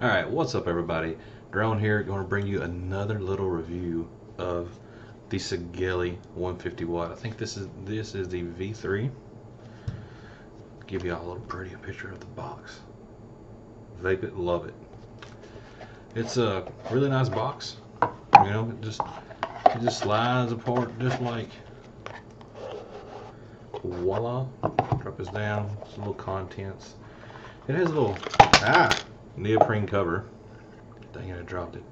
Alright, what's up everybody? Drone here, going to bring you another little review of the Sigelei 150 watt. I think this is the V3. Give you all a little pretty picture of the box. Vape it, love it. It's a really nice box. You know, it just slides apart just like voila. Drop this down, some little contents. It has a little neoprene cover. Dang it, I dropped it.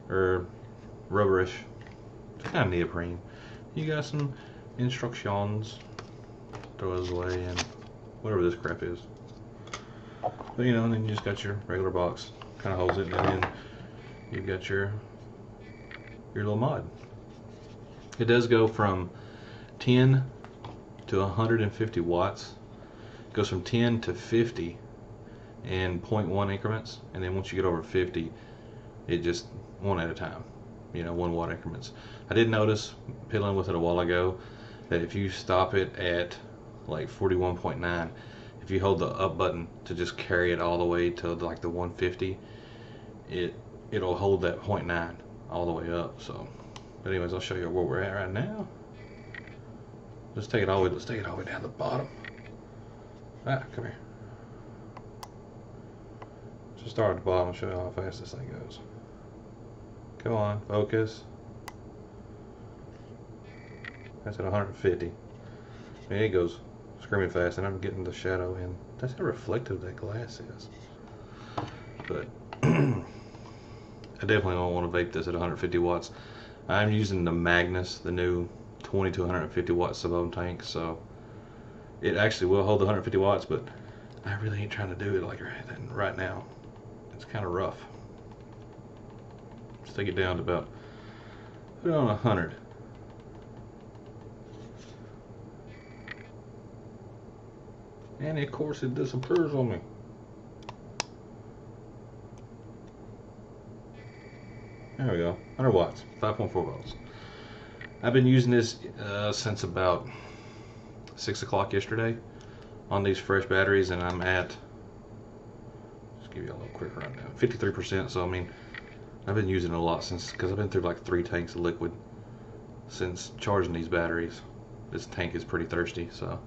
Or rubberish. It's kind of neoprene. You got some instructions. Throw those away and whatever this crap is. But you know, and then you just got your regular box. Kind of holds it, and then you've got your little mod. It does go from 10 to 150 watts. It goes from 10 to 50 in 0.1 increments, and then once you get over 50, it just one at a time, you know, 1 watt increments. I did notice piddling with it a while ago that if you stop it at like 41.9, if you hold the up button to just carry it all the way to like the 150, it'll hold that 0.9 all the way up. So, but anyways, I'll show you where we're at right now. Let's take it all the way down to the bottom. Come here. Just start at the bottom and show you how fast this thing goes. Come on, focus. That's at 150. I mean, it goes screaming fast, and I'm getting the shadow in. That's how reflective that glass is. But I definitely don't want to vape this at 150 watts. I'm using the Maganus, the new 20 to 150 watt Sub-Ohm tank, so it actually will hold the 150 watts, but I really ain't trying to do it like right now. It's kind of rough. Let's take it down to about, put it on 100. And of course it disappears on me. There we go, 100 watts, 5.4 volts. I've been using this since about 6 o'clock yesterday on these fresh batteries, and I'm at, just give you a little quick rundown, 53%. So I mean, I've been using it a lot since, because I've been through like 3 tanks of liquid since charging these batteries. This tank is pretty thirsty, so.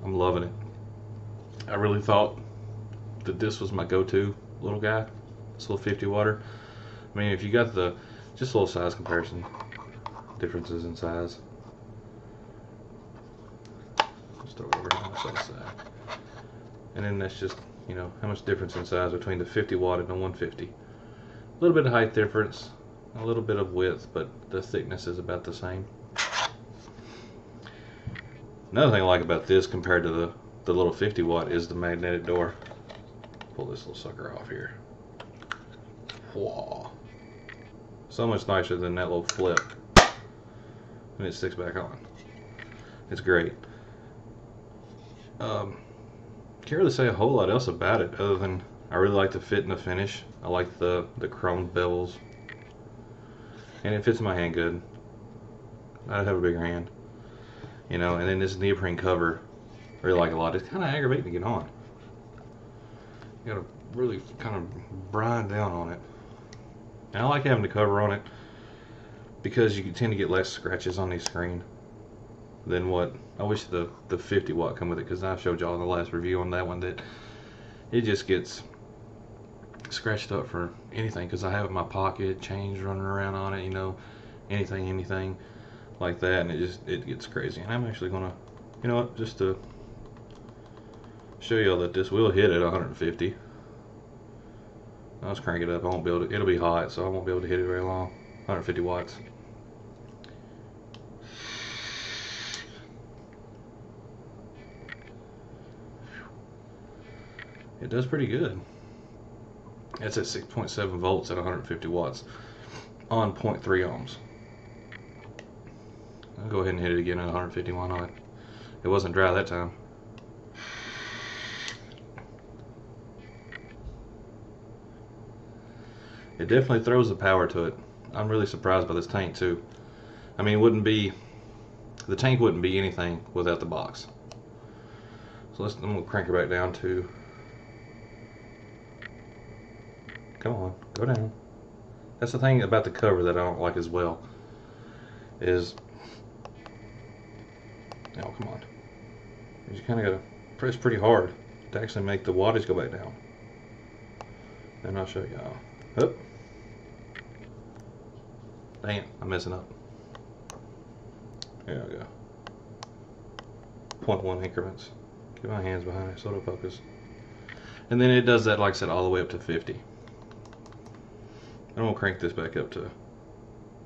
I'm loving it. I really thought that this was my go-to little guy, this little 50 watter. I mean, if you got the, just a little size comparison, differences in size. Just throw it over on the side. And then that's just, you know, how much difference in size between the 50 watt and the 150. A little bit of height difference, a little bit of width, but the thickness is about the same. Another thing I like about this compared to the little 50 watt is the magnetic door. Pull this little sucker off here. Whoa. So much nicer than that little flip. And it sticks back on. It's great. Can't really say a whole lot else about it other than I really like the fit and the finish. I like the chrome bevels. And it fits in my hand good. I'd have a bigger hand. You know, and then this neoprene cover, I really like a lot. It's kind of aggravating to get on. You gotta really kind of brine down on it. And I like having the cover on it because you can tend to get less scratches on the screen than what, I wish the 50 watt come with it, because I showed y'all in the last review on that one that it just gets scratched up for anything, because I have it in my pocket, change running around on it, you know, anything like that, and it gets crazy. And I'm actually gonna, you know what, just to show y'all that this will hit at 150. Let's crank it up. I won't be able to, it'll be hot, so I won't be able to hit it very long. 150 watts. It does pretty good. It's at 6.7 volts at 150 watts on 0.3 ohms. I'll go ahead and hit it again at 150, why not? It wasn't dry that time. It definitely throws the power to it. I'm really surprised by this tank too. I mean, it wouldn't be The tank wouldn't be anything without the box. So I'm going to crank it back down to, come on, go down. That's the thing about the cover that I don't like as well, is, oh come on, you kind of got to press pretty hard to actually make the wattage go back down. And I'll show you. Oh. Dang it, I'm messing up. There we go. 0.1 increments. Get my hands behind it so it'll focus. And then it does that, like I said, all the way up to 50. I'm going to crank this back up to,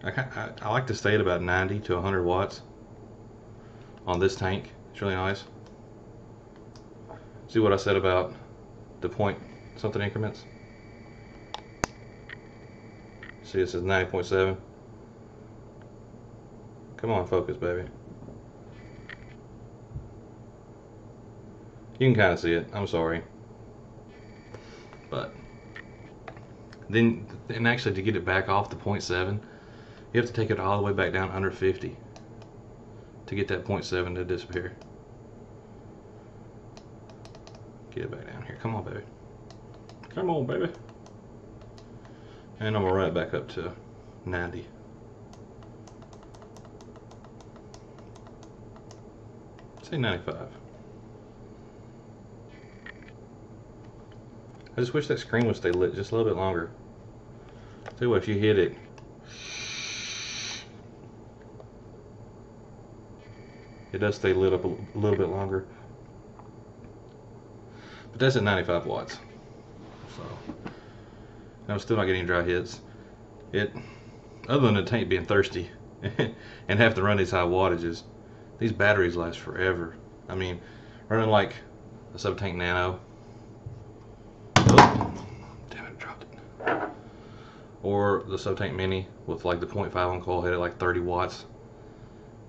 I like to stay at about 90 to 100 watts on this tank. It's really nice. See what I said about the point something increments? See, it says 90.7. Come on, focus, baby. You can kind of see it. I'm sorry. But then, and actually to get it back off the 0.7, you have to take it all the way back down under 50 to get that 0.7 to disappear. Get it back down here. Come on, baby. Come on, baby. And I'm going to run it back up to 90. Say 95. I just wish that screen would stay lit just a little bit longer. Tell you what, if you hit it, it does stay lit up a little bit longer. But that's at 95 watts. So I'm still not getting dry hits. Other than the tank being thirsty and have to run these high wattages, these batteries last forever. I mean, running like a Sub-Tank Nano. Oh, damn it, I dropped it. Or the Sub-Tank Mini with like the 0.5 on coil head at like 30 watts.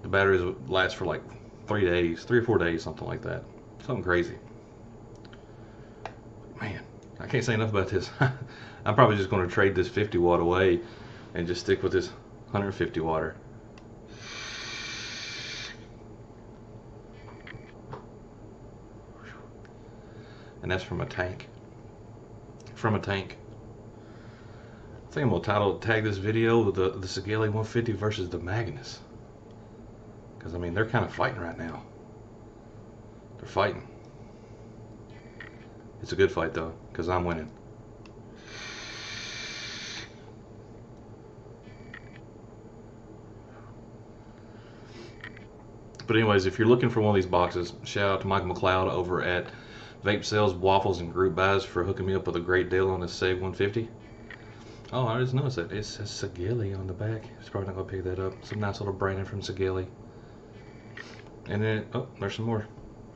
The batteries would last for like 3 days, 3 or 4 days, something like that. Something crazy. Man, I can't say enough about this. I'm probably just going to trade this 50 watt away and just stick with this 150 watter. And that's from a tank. From a tank. I think I'm going to tag this video the Sigelei 150 versus the Maganus. Because, I mean, they're kind of fighting right now. They're fighting. It's a good fight, though, because I'm winning. But anyways, if you're looking for one of these boxes, shout out to Michael McLeod over at Vape Sales, Waffles, and Group Buys for hooking me up with a great deal on this Save 150. Oh, I just noticed that. It says Sigelei on the back. It's probably not going to pick that up. Some nice little branding from Sigelei. And then, oh, there's some more.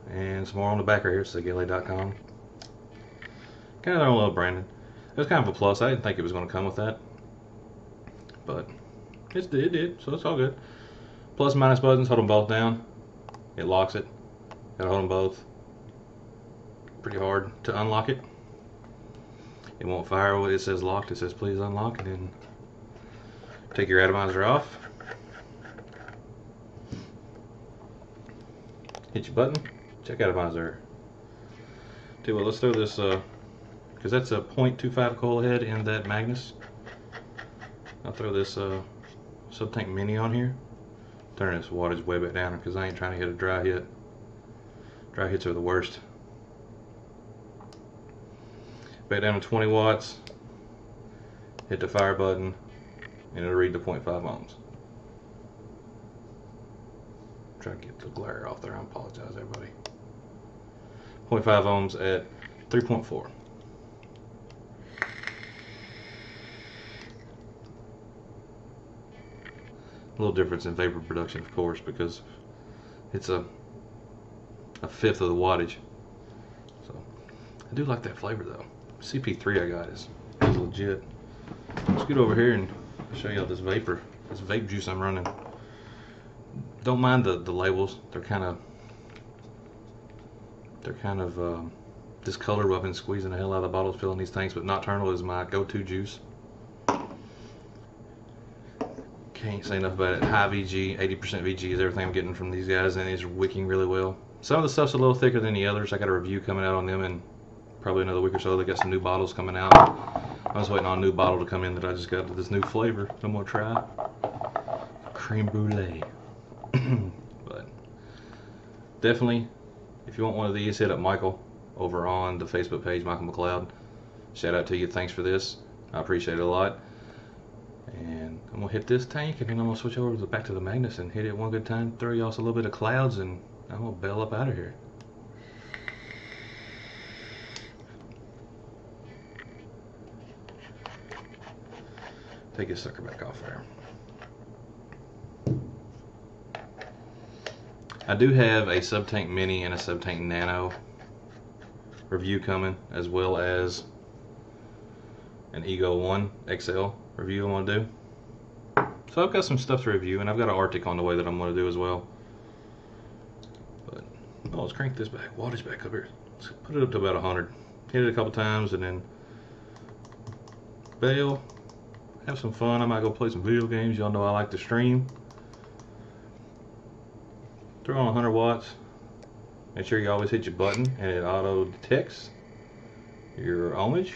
And some more on the back right here, Sigelei.com. Kind of their own little branding. It was kind of a plus. I didn't think it was going to come with that. But it did, so it's all good. Plus and minus buttons, hold them both down. It locks it. Gotta hold them both. Pretty hard to unlock it. It won't fire when it says locked. It says please unlock, and then take your atomizer off. Hit your button. Check atomizer. Tell you what, let's throw this, because that's a 0.25 coil head in that Magnus. I'll throw this Sub-Tank Mini on here. Turn this wattage way back down because I ain't trying to hit a dry hit. Dry hits are the worst. Back down to 20 watts. Hit the fire button and it'll read the 0.5 ohms. Try to get the glare off there. I apologize, everybody. 0.5 ohms at 3.4. A little difference in vapor production, of course, because it's a fifth of the wattage. So I do like that flavor though. CP3 I got is legit. Let's get over here and show you all this vapor, this vape juice I'm running. Don't mind the labels. They're kind of discolored. I've been squeezing the hell out of the bottles filling these tanks, but Nocturnal is my go-to juice. Can't say enough about it. High VG, 80% VG is everything I'm getting from these guys, and these are wicking really well. Some of the stuff's a little thicker than the others. I got a review coming out on them in probably another week or so. They got some new bottles coming out. I was waiting on a new bottle to come in that I just got this new flavor I'm gonna try. Creme brulee. But definitely, if you want one of these, hit up Michael over on the Facebook page, Michael McLeod. Shout out to you. Thanks for this. I appreciate it a lot. And I'm gonna hit this tank, and then I'm gonna switch over back to the Magnus and hit it one good time. Throw y'all a little bit of clouds, and I'm gonna bail up out of here. Take this sucker back off there. I do have a Sub-Tank Mini and a Sub-Tank Nano review coming, as well as an Ego 1 XL review I want to do. So I've got some stuff to review, and I've got an Arctic on the way that I'm going to do as well. But let's crank this back, wattage back up here. Let's put it up to about 100. Hit it a couple times and then bail. Have some fun. I might go play some video games. Y'all know I like to stream. Throw on 100 watts. Make sure you always hit your button and it auto detects your ohmage.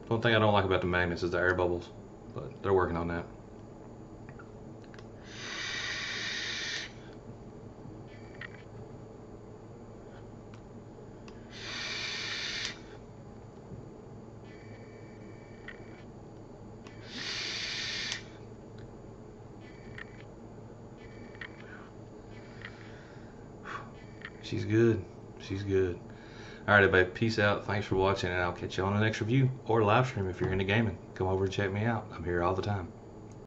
One thing I don't like about the Magnus is the air bubbles, but they're working on that. She's good. She's good. Alright, everybody. Peace out. Thanks for watching, and I'll catch you on the next review or live stream if you're into gaming. Come over and check me out. I'm here all the time.